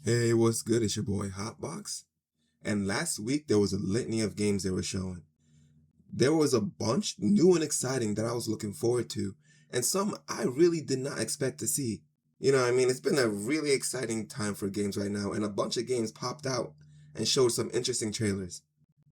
Hey, what's good? It's your boy Hotbox. And last week there was a litany of games they were showing. There was a bunch new and exciting that I was looking forward to, and some I really did not expect to see. It's been a really exciting time for games right now, and a bunch of games popped out and showed some interesting trailers.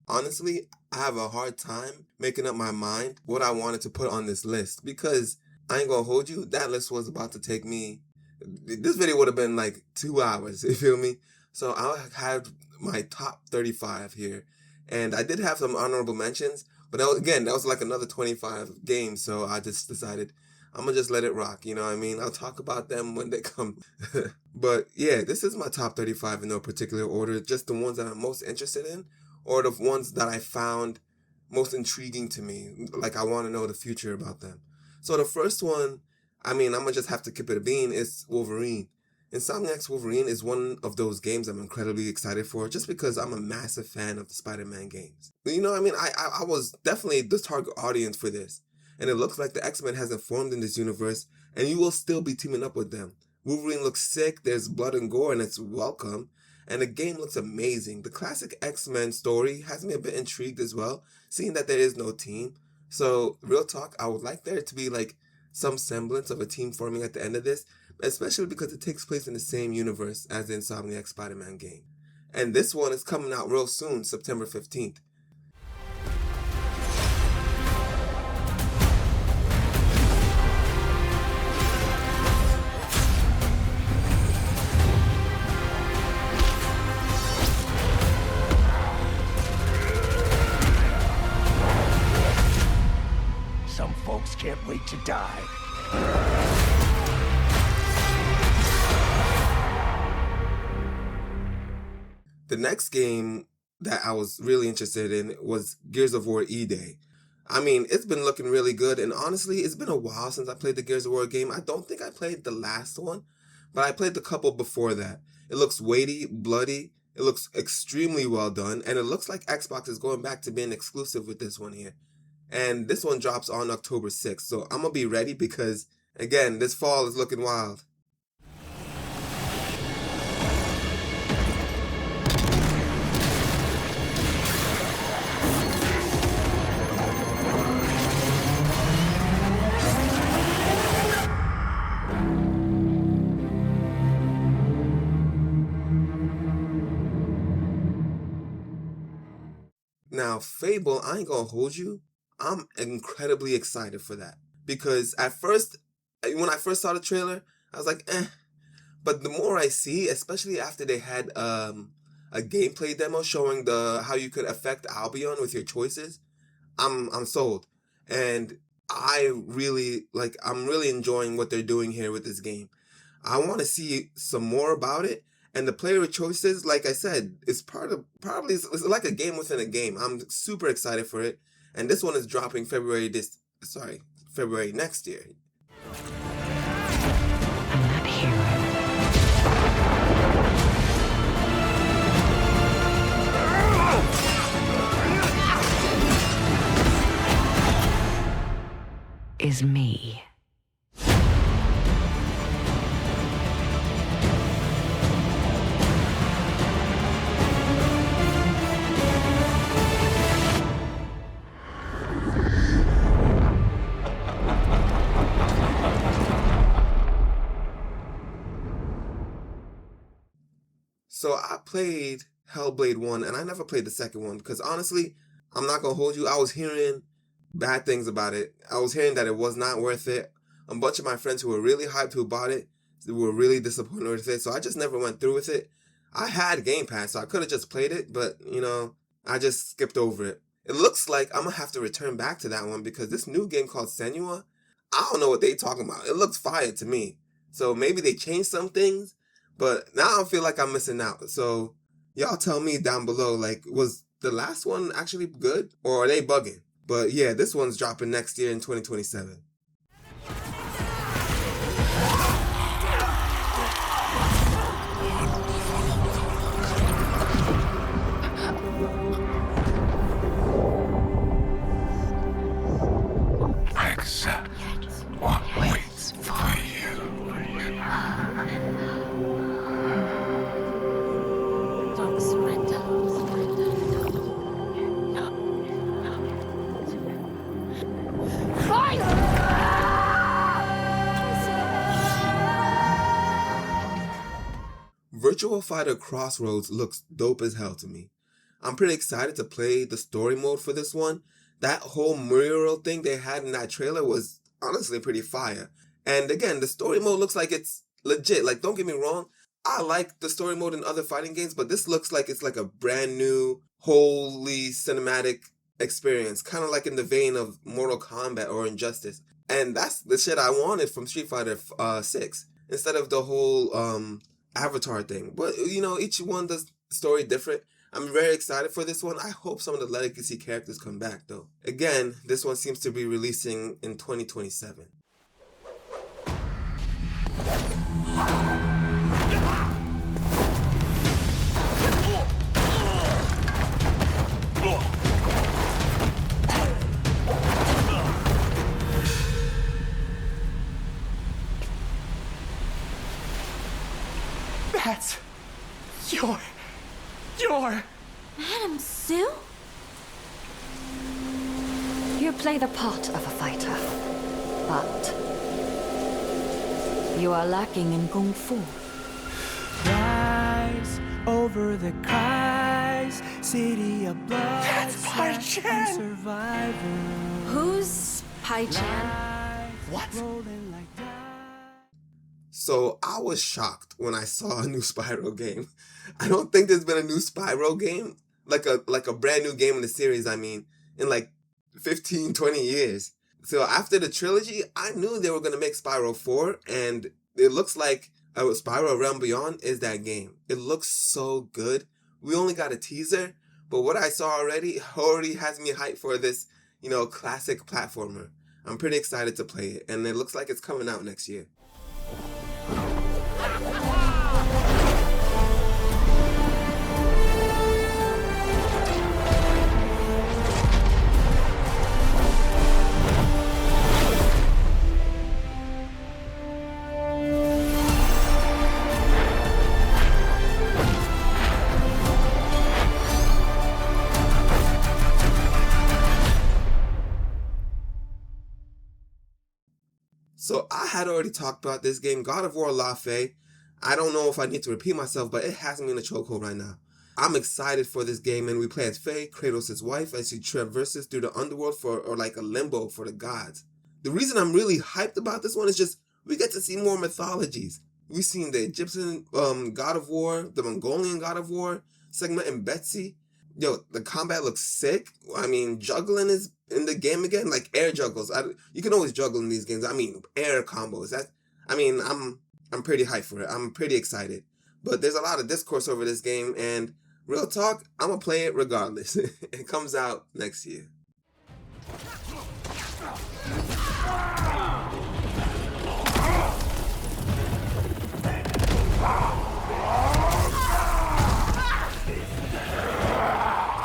Honestly, I have a hard time making up my mind what I wanted to put on this list because I ain't gonna hold you, that list was about to take me. This video would have been like 2 hours, you feel me? So I have my top 35 here, and I did have some honorable mentions, but that was like another 25 games, so I just decided I'm gonna just let it rock, you know what I mean? I'll talk about them when they come. But yeah, this is my top 35 in no particular order, just the ones that I'm most interested in, or the ones that I found most intriguing to me, like I want to know the future about them. So the first one, I'm gonna just have to keep it a bean, is Wolverine. Insomniac's Wolverine is one of those games I'm incredibly excited for just because I'm a massive fan of the Spider-Man games. I was definitely the target audience for this. And it looks like the X-Men hasn't formed in this universe, and you will still be teaming up with them. Wolverine looks sick, there's blood and gore, and it's welcome. And the game looks amazing. The classic X-Men story has me a bit intrigued as well, seeing that there is no team. So, real talk, I would like there to be like some semblance of a team forming at the end of this, especially because it takes place in the same universe as the Insomniac Spider-Man game. And this one is coming out real soon, September 15th. Some folks can't wait to die. The next game that I was really interested in was Gears of War E-Day. It's been looking really good, and honestly, it's been a while since I played the Gears of War game. I don't think I played the last one, but I played the couple before that. It looks weighty, bloody, it looks extremely well done, and it looks like Xbox is going back to being exclusive with this one here. And this one drops on October 6th, so I'm gonna be ready because, again, this fall is looking wild. Now, Fable, I ain't gonna hold you, I'm incredibly excited for that. Because when I first saw the trailer, I was like, eh. But the more I see, especially after they had a gameplay demo showing how you could affect Albion with your choices, I'm sold. And I'm really enjoying what they're doing here with this game. I want to see some more about it. And the player choices, like I said, is it's like a game within a game. I'm super excited for it. And this one is dropping February next year. I'm not here. Is me. So I played Hellblade 1, and I never played the second one because honestly, I'm not going to hold you. I was hearing bad things about it. I was hearing that it was not worth it. A bunch of my friends who were really hyped who bought it were really disappointed with it, so I just never went through with it. I had Game Pass, so I could have just played it, but, I just skipped over it. It looks like I'm going to have to return back to that one because this new game called Senua, I don't know what they talking about. It looks fire to me. So maybe they changed some things, but now I feel like I'm missing out. So y'all tell me down below, was the last one actually good or are they bugging? But yeah, this one's dropping next year in 2027. Virtua Fighter Crossroads looks dope as hell to me. I'm pretty excited to play the story mode for this one. That whole mural thing they had in that trailer was honestly pretty fire. And again, the story mode looks like it's legit. Like, don't get me wrong, I like the story mode in other fighting games, but this looks like it's like a brand new, wholly cinematic experience. Kind of like in the vein of Mortal Kombat or Injustice. And that's the shit I wanted from Street Fighter 6. Instead of the whole Avatar thing. But, you know, each one does story different. I'm very excited for this one. I hope some of the legacy characters come back, though. Again, this one seems to be releasing in 2027. That's your... Madam Sue? You play the part of a fighter, but you are lacking in Kung Fu. Rise over the cries, city of blood. That's Pai Chan! Survivor. Who's Pai Chan? What? Rolling like dice. So I was shocked when I saw a new Spyro game. I don't think there's been a new Spyro game, like a brand new game in the series, I mean, in like 15, 20 years. So after the trilogy, I knew they were going to make Spyro 4, and it looks like Spyro Realm Beyond is that game. It looks so good. We only got a teaser, but what I saw already has me hyped for this, you know, classic platformer. I'm pretty excited to play it, and it looks like it's coming out next year. So I had already talked about this game, God of War La Fey. I don't know if I need to repeat myself, but it has me in a chokehold right now. I'm excited for this game, and we play as Faye, Kratos' wife, as she traverses through the underworld or like a limbo for the gods. The reason I'm really hyped about this one is just we get to see more mythologies. We've seen the Egyptian God of War, the Mongolian God of War, Segment and Betsy. Yo, the combat looks sick. I mean, juggling is in the game again, like air juggles. You can always juggle in these games. I mean, air combos. I'm pretty hyped for it. I'm pretty excited. But there's a lot of discourse over this game, and real talk, I'm gonna play it regardless. It comes out next year.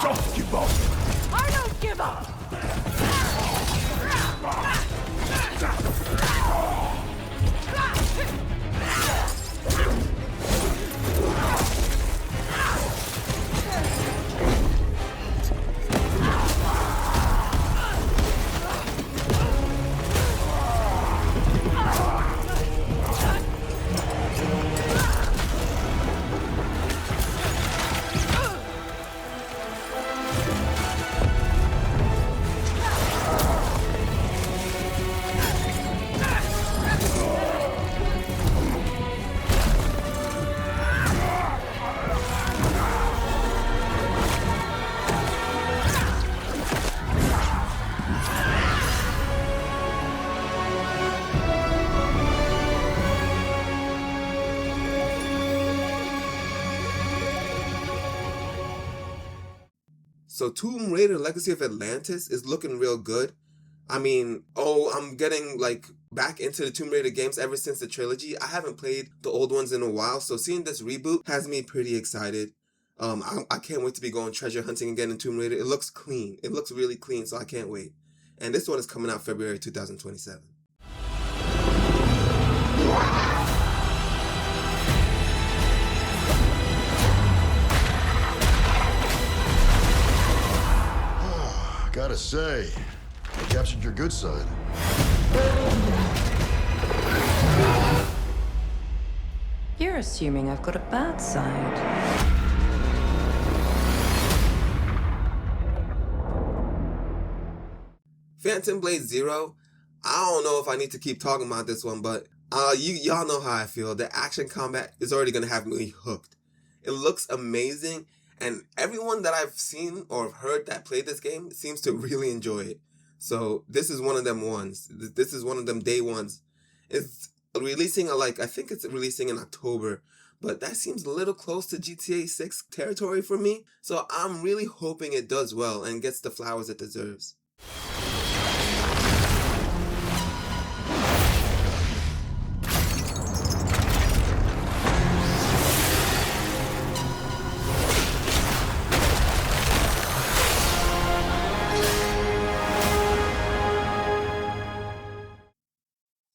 Don't give up! I don't give up! So Tomb Raider Legacy of Atlantis is looking real good. I mean, I'm getting like back into the Tomb Raider games ever since the trilogy. I haven't played the old ones in a while, so seeing this reboot has me pretty excited. I can't wait to be going treasure hunting again in Tomb Raider. It looks clean. It looks really clean, so I can't wait. And this one is coming out February 2027. Gotta say, I captured your good side. You're assuming I've got a bad side. Phantom Blade Zero, I don't know if I need to keep talking about this one, but y'all know how I feel. The action combat is already going to have me hooked. It looks amazing, and everyone that I've seen or heard that played this game seems to really enjoy it. So this is one of them ones. This is one of them day ones. It's releasing, I think it's releasing in October, but that seems a little close to GTA 6 territory for me. So I'm really hoping it does well and gets the flowers it deserves.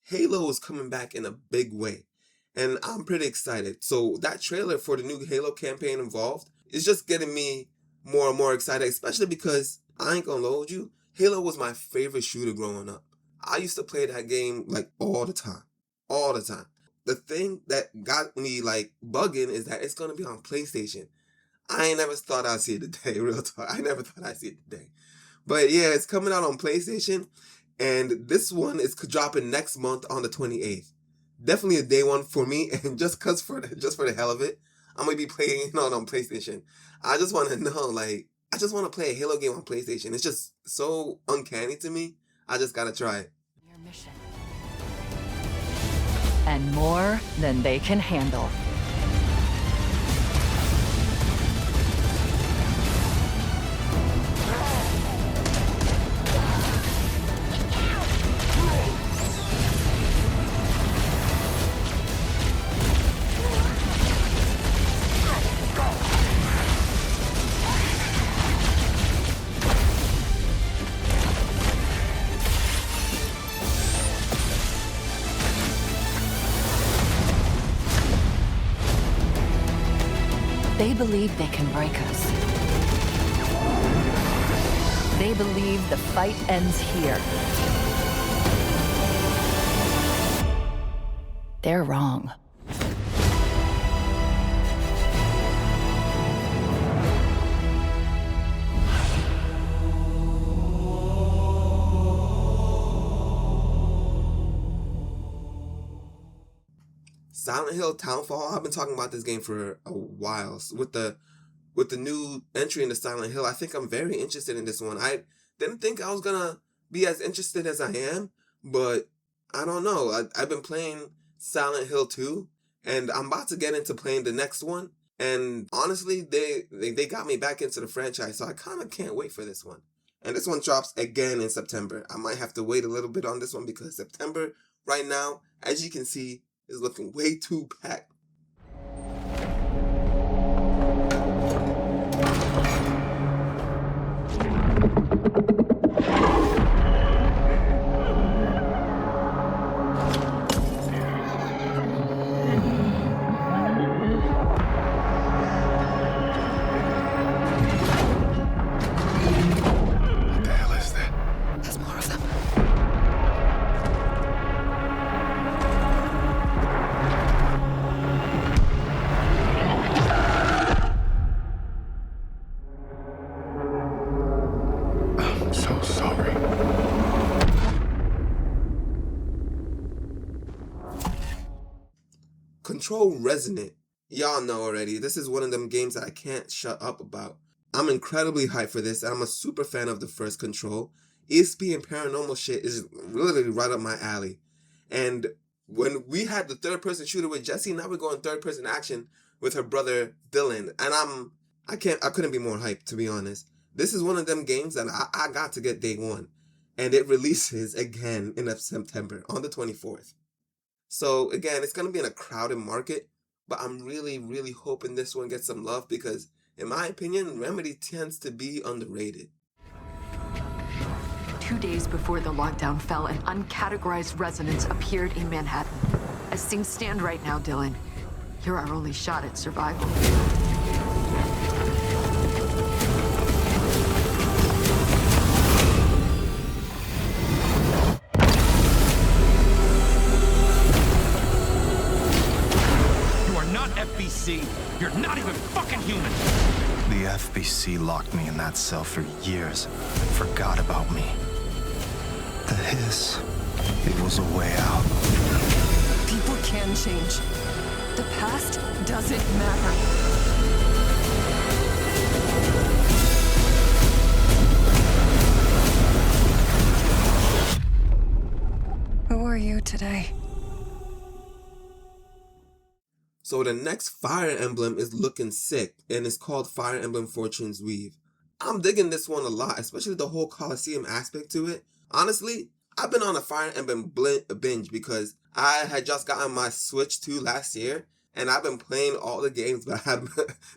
Halo is coming back in a big way, and I'm pretty excited. So that trailer for the new Halo campaign involved is just getting me more and more excited, especially because I ain't gonna hold you, Halo was my favorite shooter growing up. I used to play that game like all the time. The thing that got me like bugging is that it's gonna be on PlayStation. I ain't never thought I'd see it today, real talk. I never thought I'd see it today. But yeah, it's coming out on PlayStation. And this one is dropping next month on the 28th. Definitely a day one for me, and just for the hell of it, I'm gonna be playing it on PlayStation. I just want to know, I just want to play a Halo game on PlayStation. It's just so uncanny to me. I just gotta try it. Your mission. And more than they can handle. They believe they can break us. They believe the fight ends here. They're wrong. Silent Hill Townfall, I've been talking about this game for a while. With the new entry into Silent Hill, I think I'm very interested in this one. I didn't think I was gonna be as interested as I am, but I don't know. I've been playing Silent Hill 2, and I'm about to get into playing the next one. And honestly, they got me back into the franchise, so I kind of can't wait for this one. And this one drops again in September. I might have to wait a little bit on this one because September, right now, as you can see, is looking way too packed. What the hell is that? There's more of them. I'm so sorry. Control Resonant. Y'all know already. This is one of them games that I can't shut up about. I'm incredibly hyped for this, and I'm a super fan of the first Control. ESP and paranormal shit is literally right up my alley. And when we had the third-person shooter with Jessie, now we're going third-person action with her brother Dylan. And I couldn't be more hyped, to be honest. This is one of them games that I got to get day one. And it releases again in September on the 24th. So again, it's going to be in a crowded market, but I'm really, really hoping this one gets some love because, in my opinion, Remedy tends to be underrated. 2 days before the lockdown fell, an uncategorized resonance appeared in Manhattan. As things stand right now, Dylan, you're our only shot at survival. You You're not even fucking human. The FBC locked me in that cell for years and forgot about me. The hiss, it was a way out. People can change. The past doesn't matter. Who are you today? So the next Fire Emblem is looking sick, and it's called Fire Emblem Fortune's Weave. I'm digging this one a lot, especially the whole Colosseum aspect to it. Honestly, I've been on a Fire Emblem binge because I had just gotten my Switch 2 last year, and I've been playing all the games that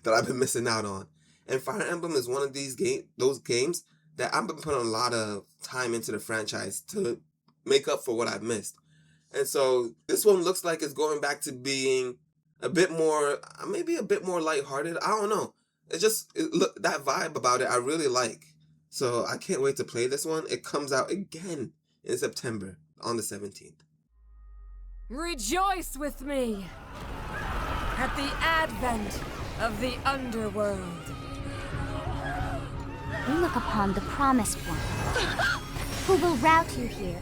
I've been missing out on. And Fire Emblem is one of those games that I've been putting a lot of time into the franchise to make up for what I've missed. And so this one looks like it's going back to being a bit more, maybe a bit more lighthearted. I don't know. Look, that vibe about it I really like. So I can't wait to play this one. It comes out again in September on the 17th. Rejoice with me at the advent of the underworld. We look upon the Promised One, who will route you here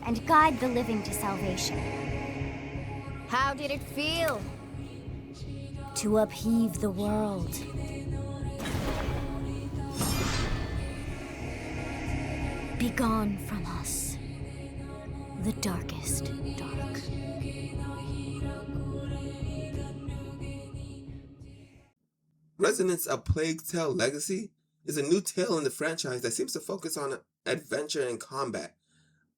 and guide the living to salvation. How did it feel to upheave the world? Begone from us, the darkest dark. Resonance: A Plague Tale Legacy is a new tale in the franchise that seems to focus on adventure and combat.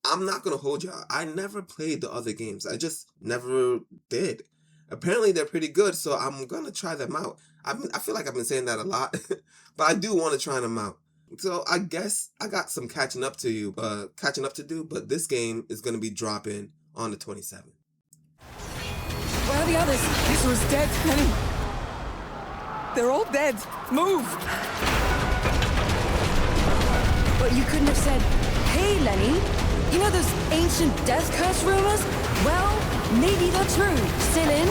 I'm not gonna hold y'all, I never played the other games. I just never did. Apparently they're pretty good, so I'm gonna try them out. I feel like I've been saying that a lot, but I do want to try them out. So I guess I got some catching up to do, but this game is gonna be dropping on the 27th. Where are the others? This was dead, Lenny. They're all dead. Move! But you couldn't have said, hey, Lenny, you know those ancient death curse rumors? Well, maybe they're true. Still in?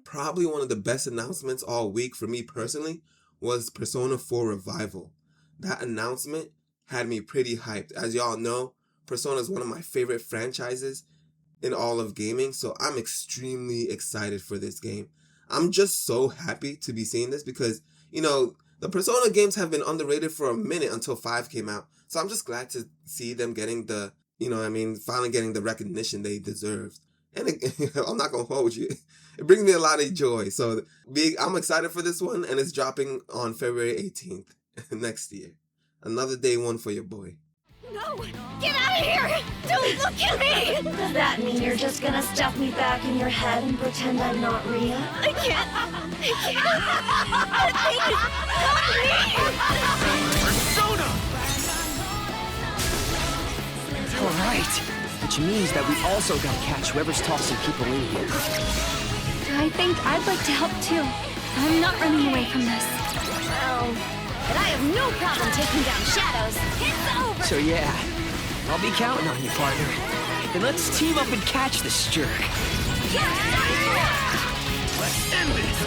Probably one of the best announcements all week for me personally was Persona 4 Revival. That announcement had me pretty hyped. As y'all know, Persona is one of my favorite franchises in all of gaming, so I'm extremely excited for this game. I'm just so happy to be seeing this because, you know, the Persona games have been underrated for a minute until 5 came out. So I'm just glad to see them getting the, finally getting the recognition they deserved. And I'm not going to hold you. It brings me a lot of joy. So I'm excited for this one, and it's dropping on February 18th next year. Another day one for your boy. No! Get out of here! Don't look at me! Does that mean you're just gonna stuff me back in your head and pretend I'm not real? I can't! Persona! Alright. Which means that we also gotta catch whoever's tossing people in here. I think I'd like to help too. I'm not running away from this. Oh, but I have no problem taking down shadows. It's over! So yeah, I'll be counting on you, partner. Then let's team up and catch this jerk. Let's end this!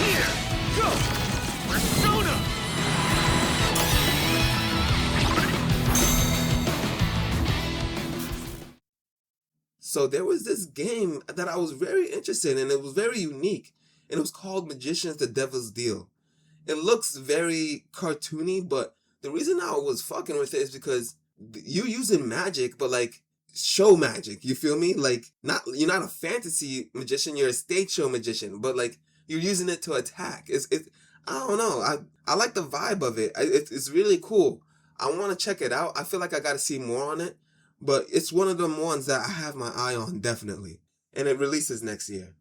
Here! Go! Persona! So there was this game that I was very interested in. It was very unique. And it was called Magicians: The Devil's Deal. It looks very cartoony, but the reason I was fucking with it is because you're using magic, but like show magic. You feel me? Like you're not a fantasy magician, you're a stage show magician, but like you're using it to attack. I don't know. I like the vibe of it. It's really cool. I want to check it out. I feel like I got to see more on it. But it's one of them ones that I have my eye on, definitely. And it releases next year.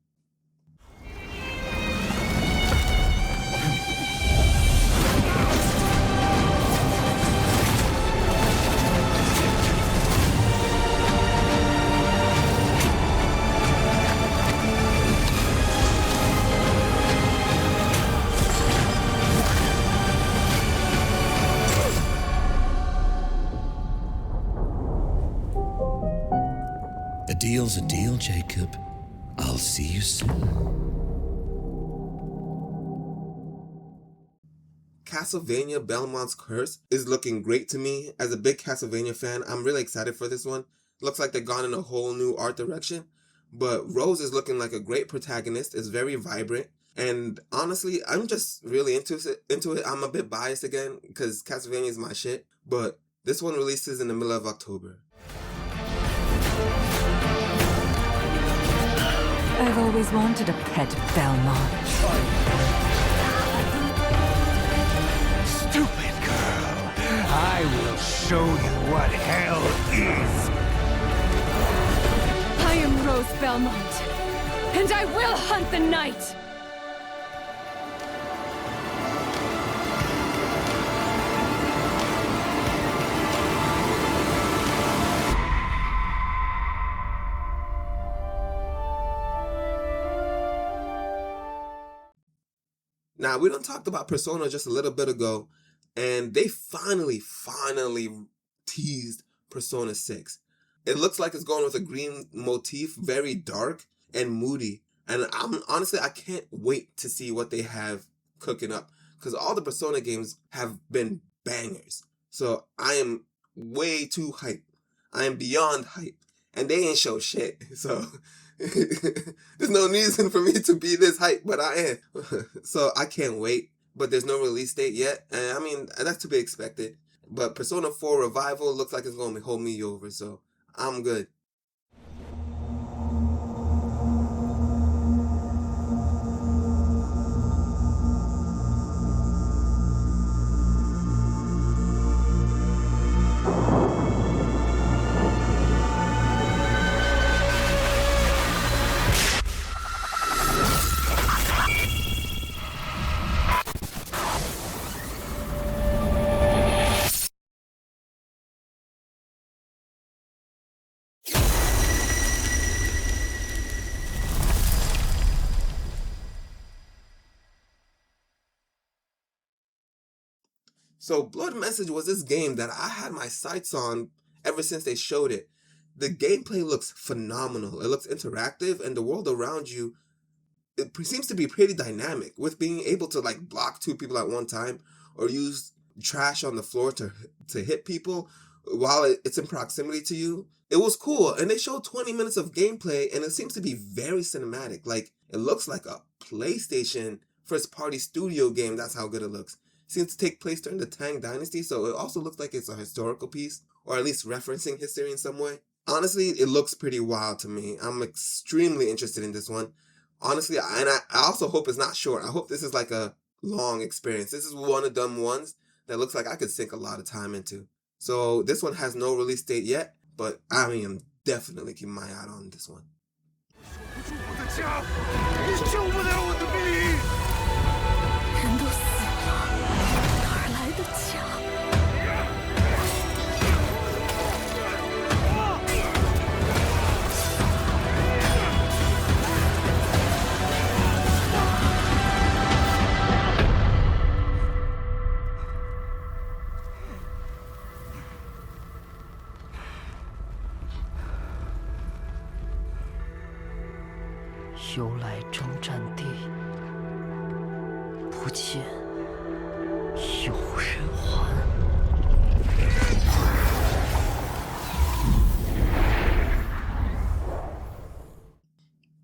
deal's a deal, Jacob. I'll see you soon. Castlevania Belmont's Curse is looking great to me. As a big Castlevania fan, I'm really excited for this one. Looks like they've gone in a whole new art direction. But Rose is looking like a great protagonist. It's very vibrant. And honestly, I'm just really into it. I'm a bit biased again because Castlevania is my shit. But this one releases in the middle of October. I've always wanted a pet Belmont. Stupid girl. I will show you what hell is. I am Rose Belmont, and I will hunt the night! Now, we done talked about Persona just a little bit ago, and they finally teased Persona 6. It looks like it's going with a green motif, very dark and moody. And I can't wait to see what they have cooking up, because all the Persona games have been bangers. So I am way too hyped. I am beyond hype. And they ain't show shit. So there's no reason for me to be this hyped, but I am. So I can't wait. But there's no release date yet. And I mean, that's to be expected. But Persona 4 Revival looks like it's going to hold me over. So I'm good. So Blood Message was this game that I had my sights on ever since they showed it. The gameplay looks phenomenal. It looks interactive, and the world around you, it seems to be pretty dynamic, with being able to like block two people at one time or use trash on the floor to hit people while it's in proximity to you. It was cool, and they showed 20 minutes of gameplay, and it seems to be very cinematic. Like, it looks like a PlayStation first-party studio game. That's how good it looks. Seems to take place during the Tang Dynasty, so it also looks like it's a historical piece, or at least referencing history in some way. Honestly, it looks pretty wild to me. I'm extremely interested in this one. Honestly, and I also hope it's not short. I hope this is like a long experience. This is one of them ones that looks like I could sink a lot of time into. So this one has no release date yet, but I mean, I'm definitely keeping my eye on this one.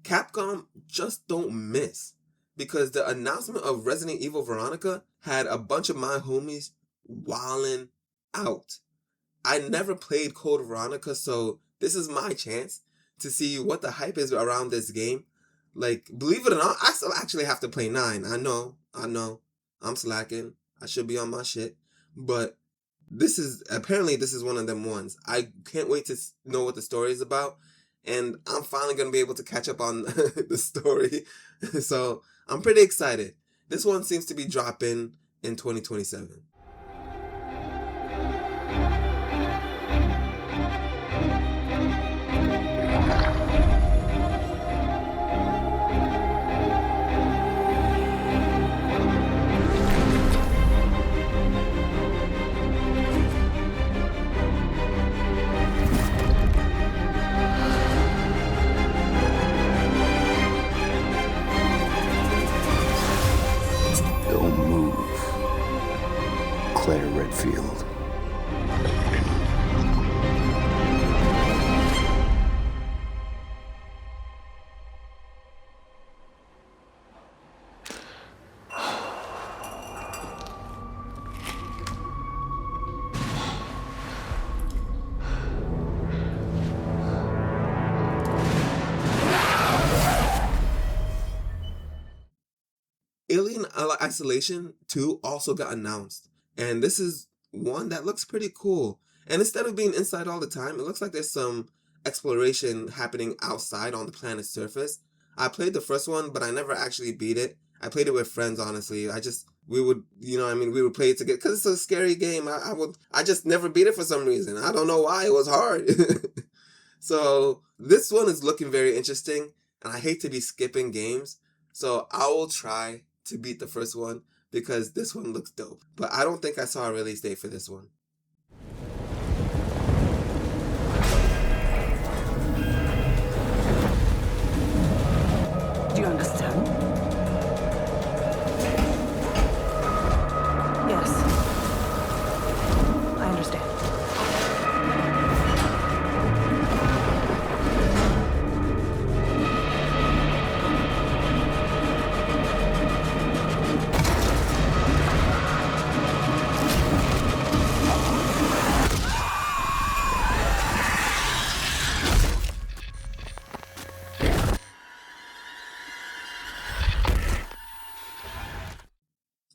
Capcom just don't miss, because the announcement of Resident Evil Veronica had a bunch of my homies wilding out. I never played Code Veronica, so this is my chance to see what the hype is around this game. Like, believe it or not, I still actually have to play 9. I know. I'm slacking. I should be on my shit. But this is one of them ones. I can't wait to know what the story is about. And I'm finally going to be able to catch up on the story. So I'm pretty excited. This one seems to be dropping in 2027. Claire Redfield. Alien Isolation 2 also got announced, and this is one that looks pretty cool. And instead of being inside all the time, it looks like there's some exploration happening outside on the planet's surface. I played the first one, but I never actually beat it. I played it with friends, honestly. We would play it together because it's a scary game. I just never beat it for some reason. I don't know why. It was hard. So this one is looking very interesting, and I hate to be skipping games, so I will try to beat the first one because this one looks dope. But I don't think I saw a release date for this one. Do you understand? Yes. I understand.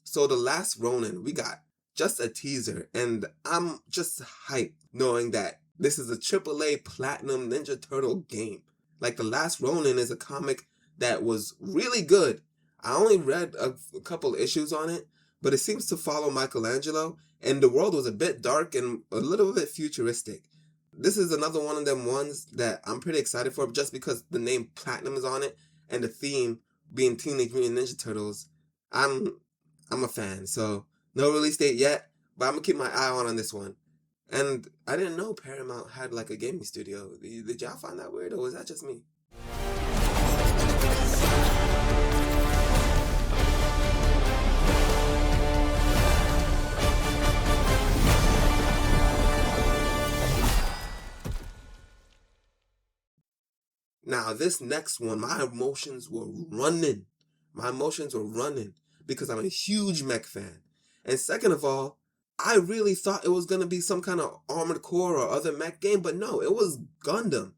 So The Last Ronin, we got just a teaser, and I'm just hyped knowing that this is a AAA Platinum Ninja Turtle game. Like, The Last Ronin is a comic that was really good. I only read a couple issues on it, but it seems to follow Michelangelo, and the world was a bit dark and a little bit futuristic. This is another one of them ones that I'm pretty excited for just because the name Platinum is on it, and the theme being Teenage Mutant Ninja Turtles. I'm a fan, so no release date yet, but I'm gonna keep my eye on this one. And I didn't know Paramount had like a gaming studio. Did y'all find that weird, or was that just me? Now, this next one, my emotions were running. Because I'm a huge mech fan. And second of all, I really thought it was going to be some kind of Armored Core or other mech game, but no, it was Gundam.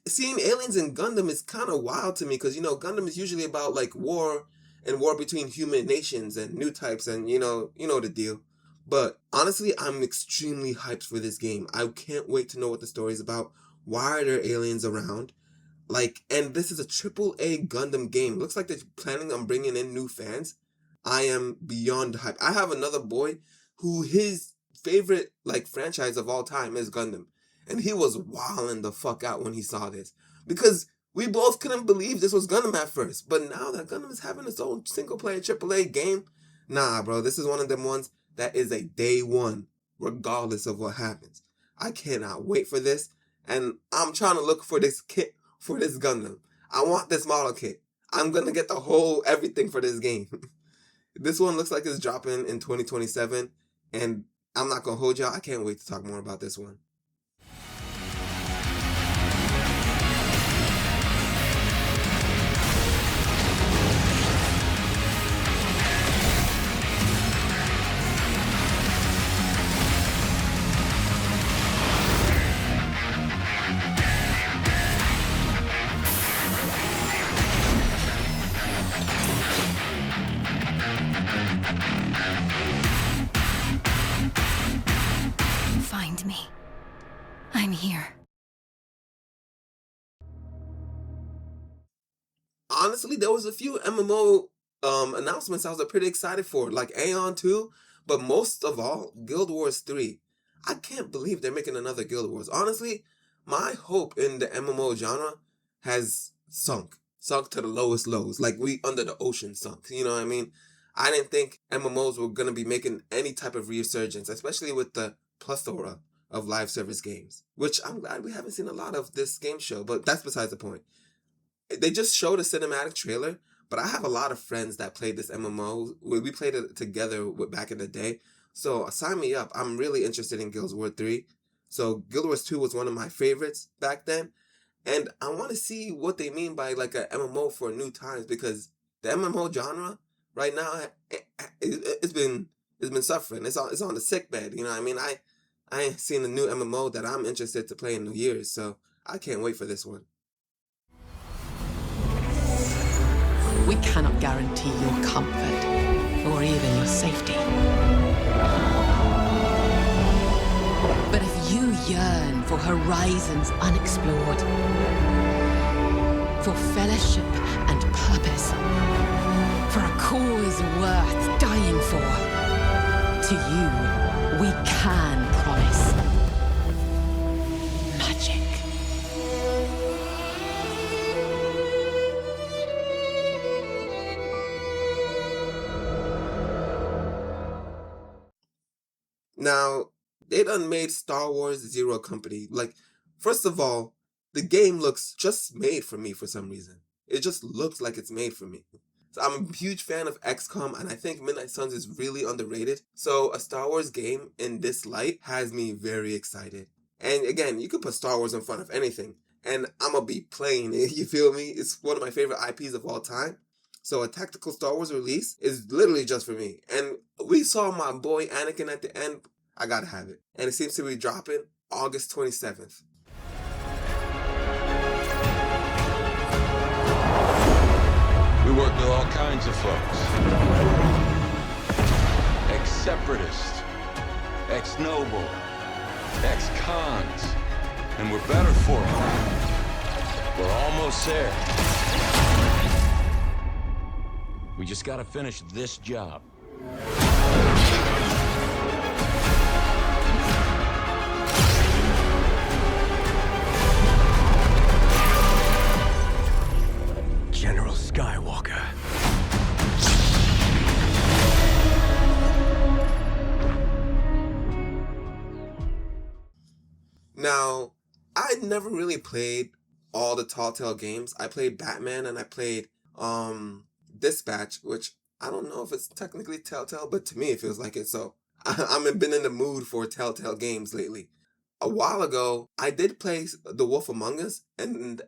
Seeing aliens in Gundam is kind of wild to me because, Gundam is usually about like war and war between human nations and new types and, you know the deal. But honestly, I'm extremely hyped for this game. I can't wait to know what the story is about. Why are there aliens around? And this is a AAA Gundam game. Looks like they're planning on bringing in new fans. I am beyond hype. I have another boy who his favorite franchise of all time is Gundam. And he was wilding the fuck out when he saw this. Because we both couldn't believe this was Gundam at first. But now that Gundam is having its own single-player AAA game, nah, bro, this is one of them ones that is a day one, regardless of what happens. I cannot wait for this. And I'm trying to look for this kit for this Gundam. I want this model kit. I'm going to get the whole everything for this game. This one looks like it's dropping in 2027. And I'm not going to hold y'all. I can't wait to talk more about this one. Find me. I'm here. Honestly, there was a few MMO announcements I was pretty excited for, like Aeon 2, but most of all, Guild Wars 3. I can't believe they're making another Guild Wars. Honestly, my hope in the MMO genre has sunk to the lowest lows, like we under the ocean sunk, you know what I mean? I didn't think MMOs were going to be making any type of resurgence, especially with the plethora of live service games, which I'm glad we haven't seen a lot of this game show, but that's besides the point. They just showed a cinematic trailer, but I have a lot of friends that played this MMO. We played it together back in the day, So sign me up. I'm really interested in Guild Wars 3. So Guild Wars 2 was one of my favorites back then. And I want to see what they mean by like a MMO for new times, because the MMO genre right now, it's been suffering. It's on the sick bed. You know what I mean? I ain't seen a new MMO that I'm interested to play in New Year's, so I can't wait for this one. We cannot guarantee your comfort or even your safety. But if you yearn for horizons unexplored, for fellowship and purpose, for a cause worth dying for, to you, we can promise magic. Now, they done made Star Wars Zero Company. Like, first of all, the game looks just made for me for some reason. It just looks like it's made for me. So I'm a huge fan of XCOM, and I think Midnight Suns is really underrated. So a Star Wars game in this light has me very excited. And again, you could put Star Wars in front of anything, and I'm gonna be playing it, you feel me? It's one of my favorite IPs of all time. So a tactical Star Wars release is literally just for me. And we saw my boy Anakin at the end. I gotta have it. And it seems to be dropping August 27th. We work with all kinds of folks. Ex-separatists, ex-noble, ex-cons. And we're better for it. We're almost there. We just gotta finish this job. General Skywalker. Now, I never really played all the Telltale games. I played Batman and I played Dispatch, which I don't know if it's technically Telltale, but to me it feels like it. So I've been in the mood for Telltale games lately. A while ago, I did play The Wolf Among Us, and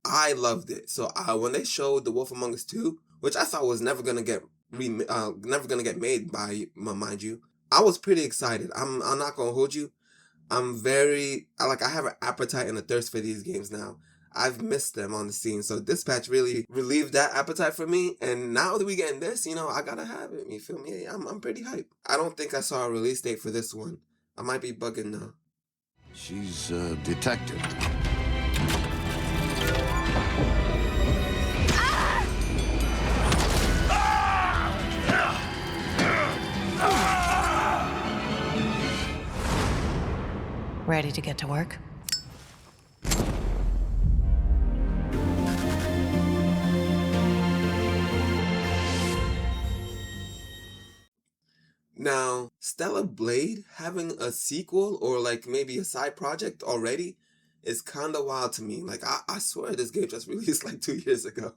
I loved it. So when they showed The Wolf Among Us 2, which I thought was never gonna get made by, mind you, I was pretty excited. I'm not gonna hold you. I have an appetite and a thirst for these games now. I've missed them on the scene. So Dispatch really relieved that appetite for me. And now that we getting this, I gotta have it. You feel me? I'm pretty hyped. I don't think I saw a release date for this one. I might be bugging now. She's a detective. Ready to get to work? Now, Stellar Blade having a sequel or like maybe a side project already is kind of wild to me. Like, I swear this game just released like 2 years ago.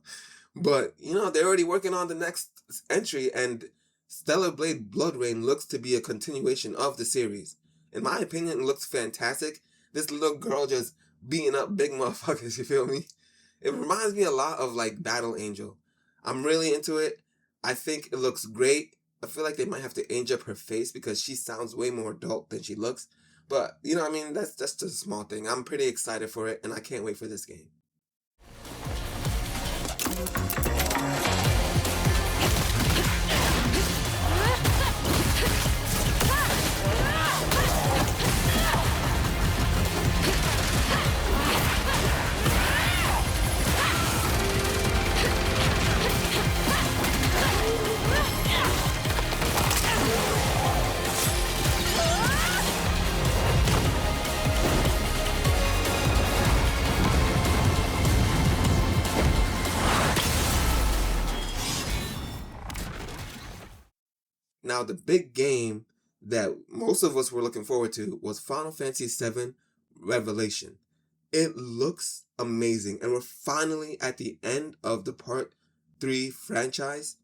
But, they're already working on the next entry, and Stellar Blade BloodRayne looks to be a continuation of the series. In my opinion, it looks fantastic. This little girl just beating up big motherfuckers, you feel me? It reminds me a lot of like Battle Angel. I'm really into it. I think it looks great. I feel like they might have to age up her face because she sounds way more adult than she looks. But, that's just a small thing. I'm pretty excited for it, and I can't wait for this game. Now, the big game that most of us were looking forward to was Final Fantasy VII Revelation. It looks amazing, and we're finally at the end of the Part 3 franchise.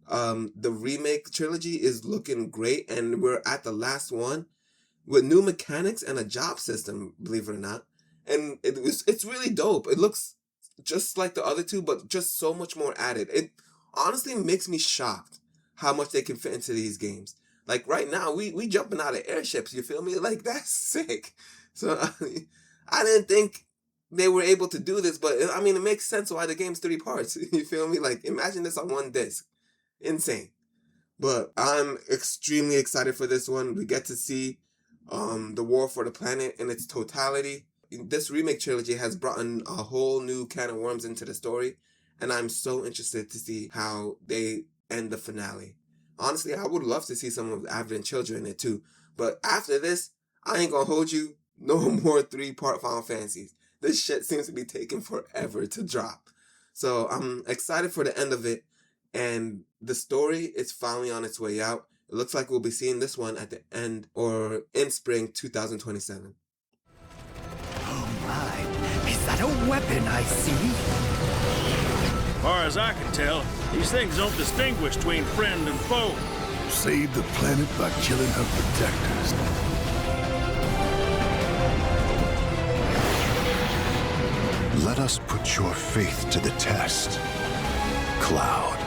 The remake trilogy is looking great, and we're at the last one with new mechanics and a job system, believe it or not. And it's really dope. It looks just like the other two, but just so much more added. It honestly makes me shocked how much they can fit into these games. Like right now, we jumping out of airships, you feel me? Like, that's sick. So I didn't think they were able to do this, but I mean, it makes sense why the game's 3 parts. You feel me? Like, imagine this on one disc. Insane. But I'm extremely excited for this one. We get to see the war for the planet in its totality. This remake trilogy has brought in a whole new can of worms into the story, and I'm so interested to see how they end the finale. Honestly, I would love to see some of Advent Children in it too. But after this, I ain't gonna hold you. No more 3-part Final Fantasies. This shit seems to be taking forever to drop. So I'm excited for the end of it. And the story is finally on its way out. It looks like we'll be seeing this one at the end or in spring 2027. Oh my, is that a weapon I see? As far as I can tell, these things don't distinguish between friend and foe. Save the planet by killing her protectors. Let us put your faith to the test, Cloud.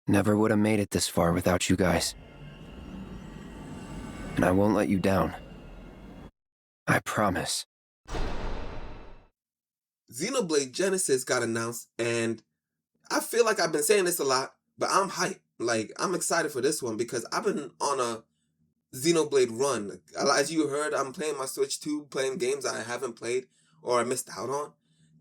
Never would have made it this far without you guys. And I won't let you down. I promise. Xenoblade Genesis got announced, and I feel like I've been saying this a lot, but I'm hyped. Like, I'm excited for this one because I've been on a Xenoblade run. As you heard, I'm playing my Switch 2, playing games I haven't played or I missed out on.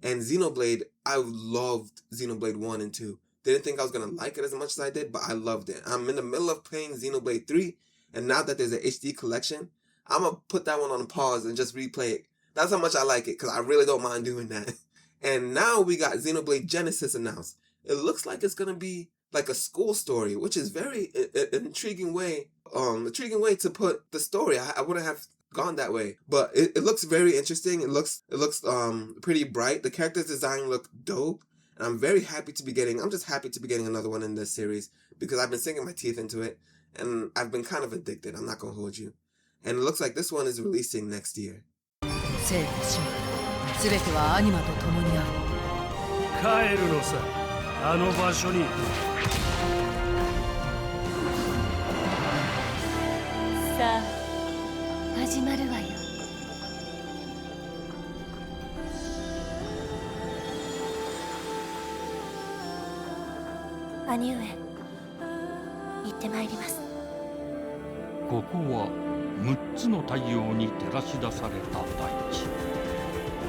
And Xenoblade, I loved Xenoblade 1 and 2. Didn't think I was going to like it as much as I did, but I loved it. I'm in the middle of playing Xenoblade 3, and now that there's an HD collection, I'm going to put that one on pause and just replay it. That's how much I like it, because I really don't mind doing that. And now we got Xenoblade Genesis announced. It looks like it's going to be like a school story, which is very intriguing way to put the story. I wouldn't have gone that way, but it looks very interesting. It looks pretty bright. The characters design look dope. And I'm just happy to be getting another one in this series because I've been sinking my teeth into it and I've been kind of addicted. I'm not going to hold you. And it looks like this one is releasing next year. 帰るのさ、あの場所に。さあ、始まるわよ。兄上、行ってまいります。ここは6つの太陽に照らし出された大地。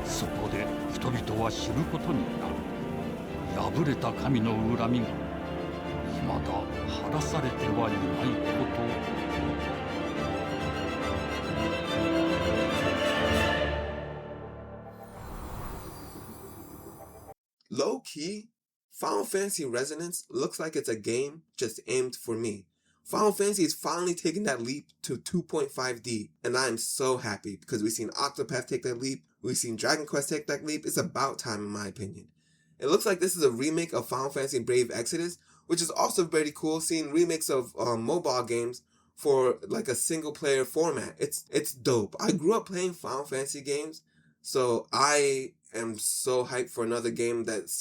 そこで人々は知ることになる。破れた神の恨みが未だ晴らされてはいないこと。Low key, Final Fantasy Resonance looks like it's a game just aimed for me. Final Fantasy is finally taking that leap to 2.5D, and I am so happy because we've seen Octopath take that leap, we've seen Dragon Quest take that leap. It's about time in my opinion. It looks like this is a remake of Final Fantasy Brave Exodus, which is also very cool, seeing remakes of mobile games for like a single player format. It's dope. I grew up playing Final Fantasy games, so I am so hyped for another game that's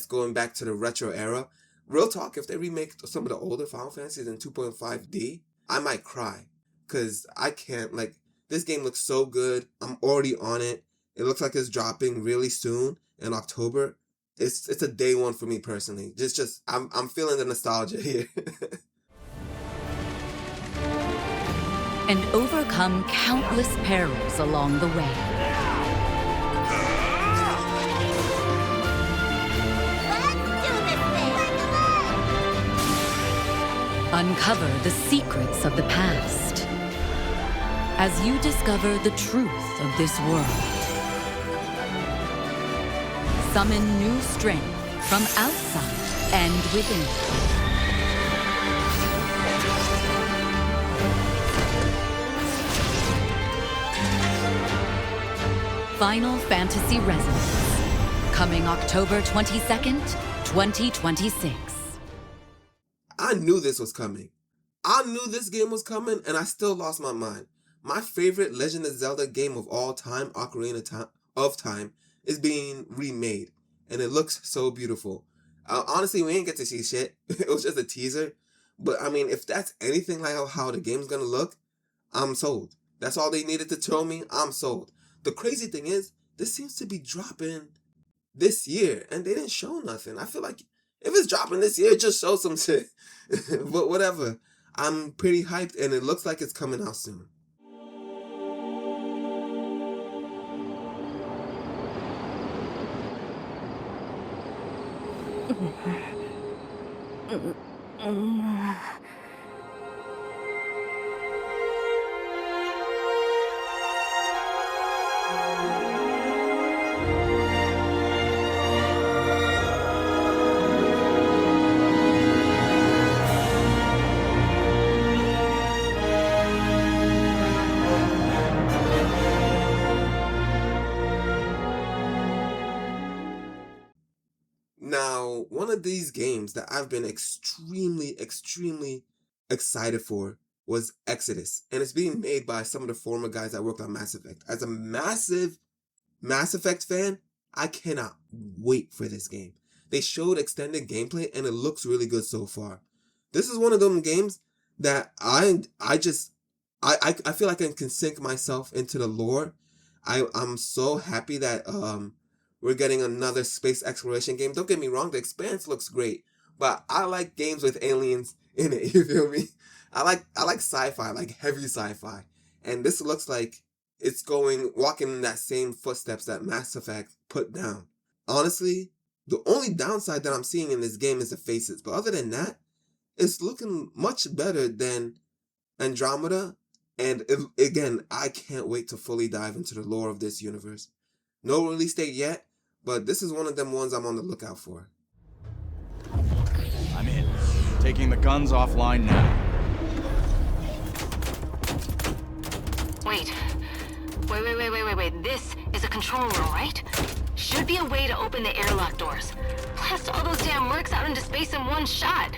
going back to the retro era. Real talk, if they remake some of the older Final Fantasies in 2.5D, I might cry. Because I can't, this game looks so good. I'm already on it. It looks like it's dropping really soon in October. It's a day one for me personally. I'm feeling the nostalgia here. And overcome countless perils along the way. Uncover the secrets of the past as you discover the truth of this world. Summon new strength from outside and within. Final Fantasy Resonance. Coming October 22nd, 2026. I knew this was coming. I knew this game was coming, and I still lost my mind. My favorite Legend of Zelda game of all time, Ocarina of Time, is being remade, and it looks so beautiful. Honestly, we didn't get to see shit. It was just a teaser. But, I mean, if that's anything like how the game's gonna look, I'm sold. That's all they needed to tell me. I'm sold. The crazy thing is, this seems to be dropping this year, and they didn't show nothing. I feel like if it's dropping this year, just show some shit. But whatever. I'm pretty hyped, and it looks like it's coming out soon. Now, one of these games that I've been extremely excited for was Exodus, and it's being made by some of the former guys that worked on Mass Effect. As a massive Mass Effect fan, I cannot wait for this game. They showed extended gameplay, and it looks really good so far. This is one of them games that I feel like I can sink myself into the lore. I'm so happy that we're getting another space exploration game. Don't get me wrong, The Expanse looks great, but I like games with aliens in it, you feel me? I like sci-fi, like heavy sci-fi. And this looks like it's walking in that same footsteps that Mass Effect put down. Honestly, the only downside that I'm seeing in this game is the faces, but other than that, it's looking much better than Andromeda. And again, I can't wait to fully dive into the lore of this universe. No release date yet, but this is one of them ones I'm on the lookout for. I'm in. Taking the guns offline now. Wait. This is a control room, right? Should be a way to open the airlock doors. Blast all those damn mercs out into space in one shot.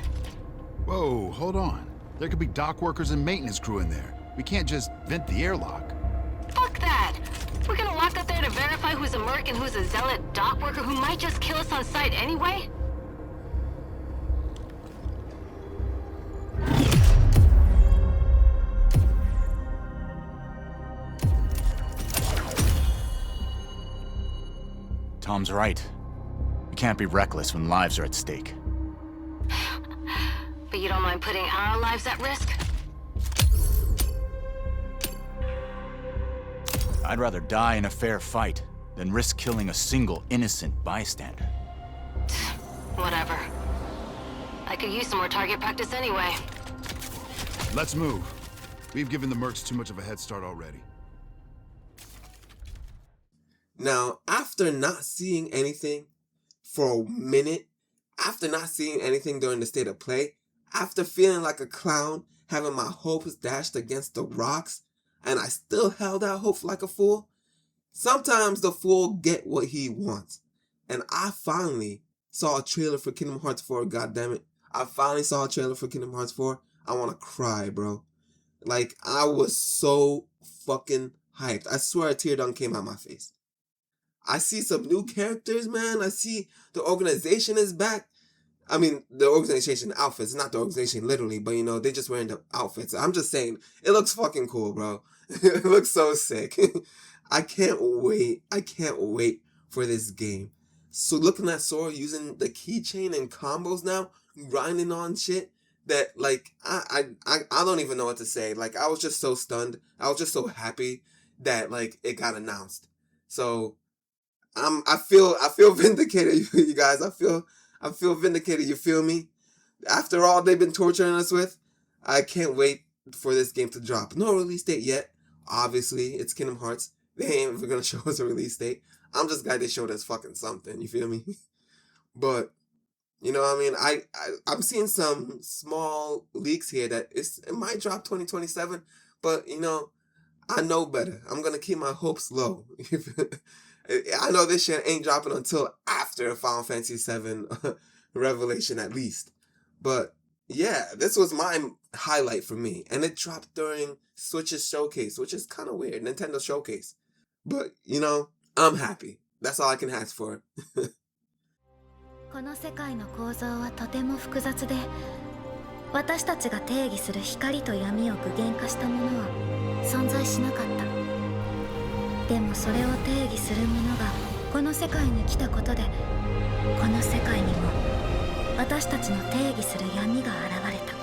Whoa, hold on. There could be dock workers and maintenance crew in there. We can't just vent the airlock. Fuck that! We're gonna walk up there to verify who's a merc and who's a zealot dock worker who might just kill us on sight anyway? Tom's right. We can't be reckless when lives are at stake. But you don't mind putting our lives at risk? I'd rather die in a fair fight than risk killing a single innocent bystander. Whatever. I could use some more target practice anyway. Let's move. We've given the mercs too much of a head start already. Now, after not seeing anything for a minute, after not seeing anything during the state of play, after feeling like a clown, having my hopes dashed against the rocks, and I still held out hope like a fool, sometimes the fool get what he wants. And I finally saw a trailer for Kingdom Hearts 4, goddammit. I finally saw a trailer for Kingdom Hearts 4. I want to cry, bro. Like, I was so fucking hyped. I swear a tear done came out my face. I see some new characters, man. I see the organization is back. I mean, the organization outfits, not the organization literally, but you know, they just wearing the outfits. I'm just saying, it looks fucking cool, bro. It looks so sick. I can't wait. I can't wait for this game. So looking at Sora using the keychain and combos now, grinding on shit that like, I don't even know what to say. Like, I was just so stunned. I was just so happy that like it got announced. So I feel vindicated, you guys. I feel vindicated, you feel me? After all they've been torturing us with, I can't wait for this game to drop. No release date yet. Obviously, it's Kingdom Hearts. They ain't even gonna show us a release date. I'm just glad they showed us fucking something, you feel me? But, you know what I mean? I'm seeing some small leaks here that it might drop 2027, but, you know, I know better. I'm gonna keep my hopes low. I know this shit ain't dropping until after Final Fantasy VII Revelation at least. But yeah, this was my highlight for me. And it dropped during Switch's showcase, which is kind of weird. Nintendo showcase. But, you know, I'm happy. That's all I can ask for. この世界の構造はとても複雑で、私たちが定義する光と闇を具現化したものは存在しなかった。でもそれを定義するものがこの世界に来たことで、この世界にも私たちの定義する闇が現れた。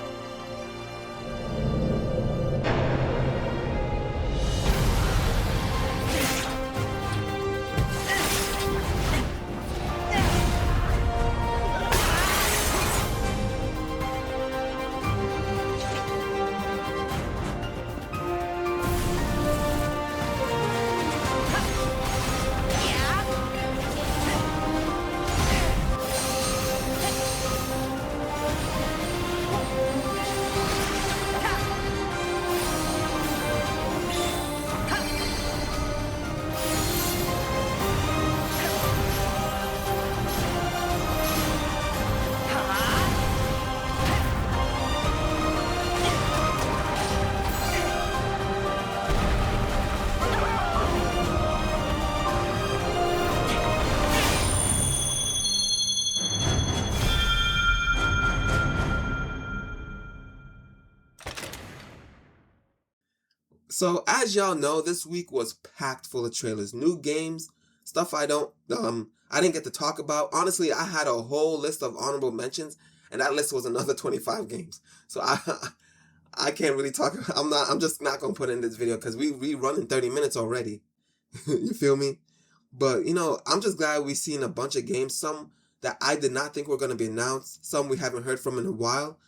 So as y'all know, this week was packed full of trailers, new games, stuff I didn't get to talk about. Honestly, I had a whole list of honorable mentions, and that list was another 25 games. So I can't really talk. I'm just not gonna put it in this video because we running 30 minutes already. You feel me? But you know, I'm just glad we've seen a bunch of games, some that I did not think were gonna be announced, some we haven't heard from in a while.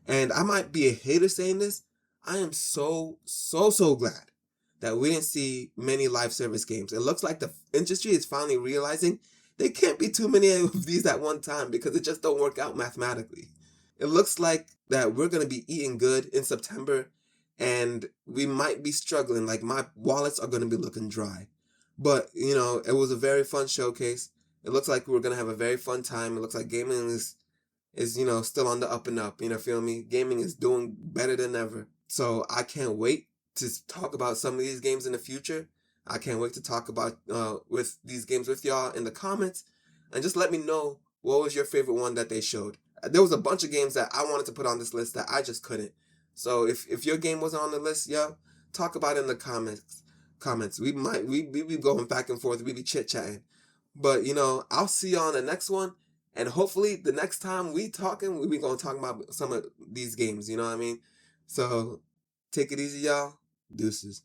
And I might be a hater saying this, I am so glad that we didn't see many live service games. It looks like the industry is finally realizing there can't be too many of these at one time because it just don't work out mathematically. It looks like that we're going to be eating good in September and we might be struggling, like my wallets are going to be looking dry. But, you know, it was a very fun showcase. It looks like we're going to have a very fun time. It looks like gaming is, you know, still on the up and up, you know, feel me? Gaming is doing better than ever. So I can't wait to talk about some of these games in the future. I can't wait to talk about with these games with y'all in the comments. And just let me know what was your favorite one that they showed. There was a bunch of games that I wanted to put on this list that I just couldn't. So if your game was on the list, yeah, talk about it in the comments. We be going back and forth. We be chit-chatting. But, you know, I'll see you on the next one. And hopefully the next time we talking, we going to talk about some of these games. You know what I mean? So, take it easy, y'all. Deuces.